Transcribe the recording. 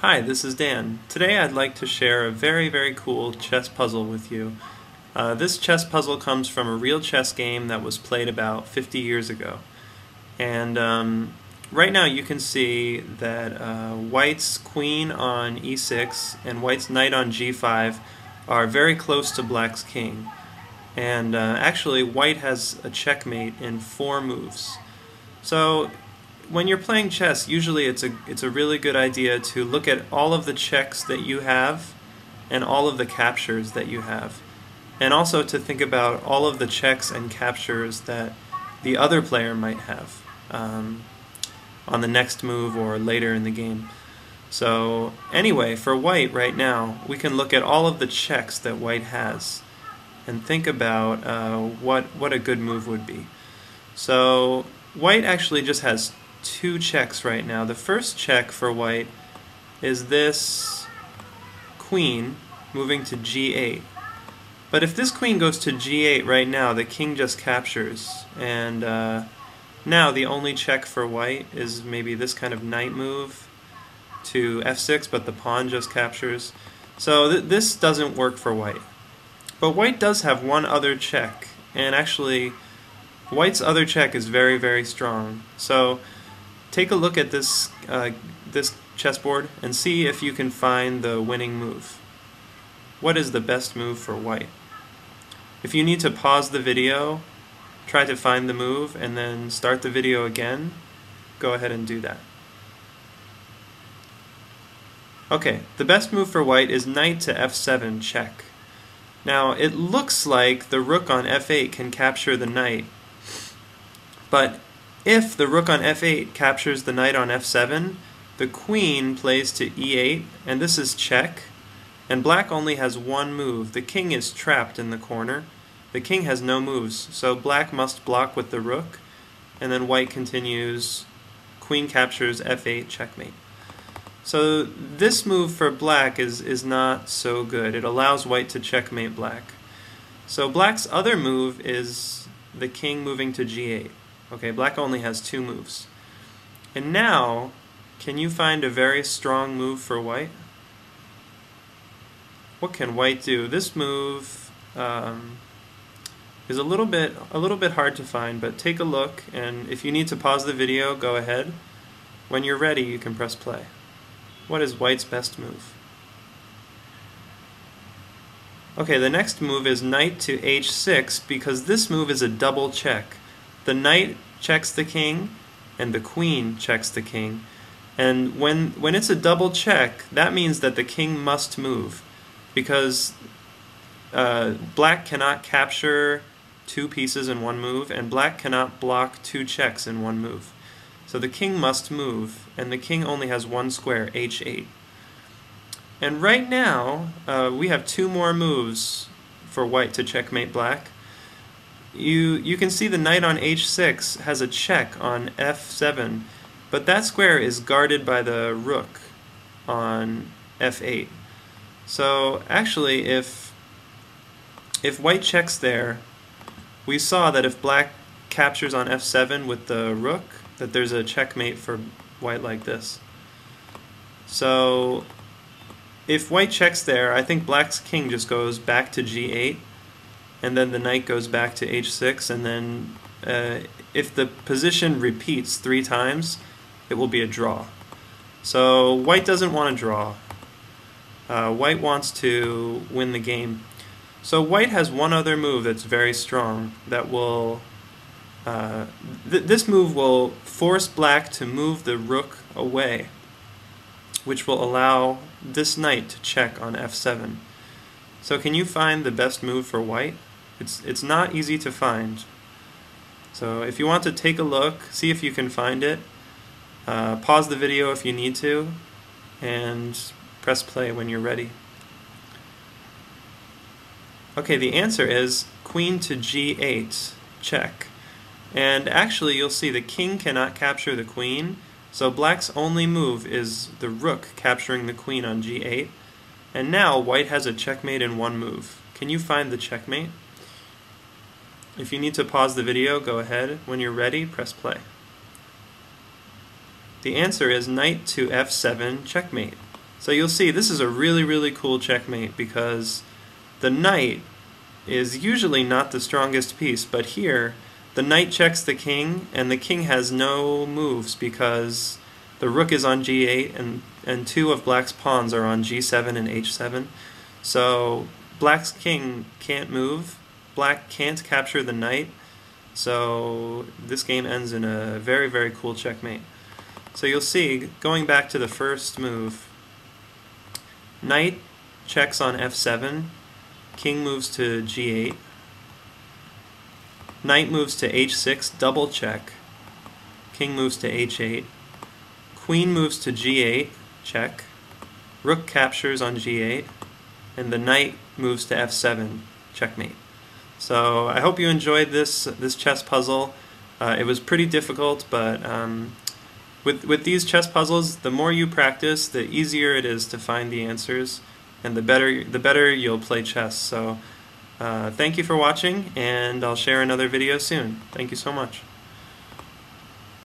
Hi, this is Dan. Today I'd like to share a very cool chess puzzle with you. This chess puzzle comes from a real chess game that was played about 50 years ago. And right now you can see that White's queen on e6 and White's knight on g5 are very close to Black's king. And actually White has a checkmate in 4 moves. So when you're playing chess, usually it's a really good idea to look at all of the checks that you have and all of the captures that you have. And also to think about all of the checks and captures that the other player might have on the next move or later in the game. So anyway, for White right now, we can look at all of the checks that White has and think about what a good move would be. So White actually just has 2 checks right now. The first check for White is this queen moving to g8. But if this queen goes to g8 right now, the king just captures. And now the only check for White is maybe this kind of knight move to f6, but the pawn just captures. So this doesn't work for White. But White does have one other check, and actually White's other check is very strong. So take a look at this chessboard and see if you can find the winning move. What is the best move for White? If you need to pause the video, try to find the move, and then start the video again, go ahead and do that. Okay, the best move for White is knight to f7 check. Now it looks like the rook on f8 can capture the knight, but if the rook on f8 captures the knight on f7, the queen plays to e8, and this is check, and Black only has one move. The king is trapped in the corner. The king has no moves, so Black must block with the rook, and then White continues, queen captures f8, checkmate. So this move for Black is not so good. It allows White to checkmate Black. So Black's other move is the king moving to g8. Okay, Black only has 2 moves. And now, can you find a very strong move for White? What can White do? This move is a little bit hard to find, but take a look, and if you need to pause the video, go ahead. When you're ready, you can press play. What is White's best move? Okay, the next move is knight to h6, because this move is a double check. The knight checks the king, and the queen checks the king. And when it's a double check, that means that the king must move, because Black cannot capture 2 pieces in one move, and Black cannot block 2 checks in one move. So the king must move, and the king only has one square, h8. And right now, we have 2 more moves for White to checkmate Black. You can see the knight on h6 has a check on f7, but that square is guarded by the rook on f8. So actually, if White checks there, we saw that if Black captures on f7 with the rook, that there's a checkmate for White like this. So if White checks there, I think Black's king just goes back to g8, and then the knight goes back to h6, and then if the position repeats 3 times, it will be a draw. So White doesn't want to draw. White wants to win the game. So White has one other move that's very strong that will this move will force Black to move the rook away, which will allow this knight to check on f7. So can you find the best move for White? It's not easy to find. So if you want to take a look, see if you can find it, pause the video if you need to, and press play when you're ready. Okay, the answer is queen to g8, check. And actually you'll see the king cannot capture the queen, so Black's only move is the rook capturing the queen on g8. And now White has a checkmate in one move. Can you find the checkmate? If you need to pause the video, go ahead. When you're ready, press play. The answer is knight to f7 checkmate. So you'll see this is a really cool checkmate because the knight is usually not the strongest piece, but here the knight checks the king and the king has no moves because the rook is on g8 and two of black's pawns are on g7 and h7. So black's king can't move, black can't capture the knight, so this game ends in a very cool checkmate. So you'll see, going back to the first move, knight checks on f7, king moves to g8, knight moves to h6, double check, king moves to h8, queen moves to g8, check, rook captures on g8, and the knight moves to f7, checkmate. So I hope you enjoyed this chess puzzle. It was pretty difficult, but with these chess puzzles, the more you practice, the easier it is to find the answers, and the better you'll play chess. So thank you for watching, and I'll share another video soon. Thank you so much.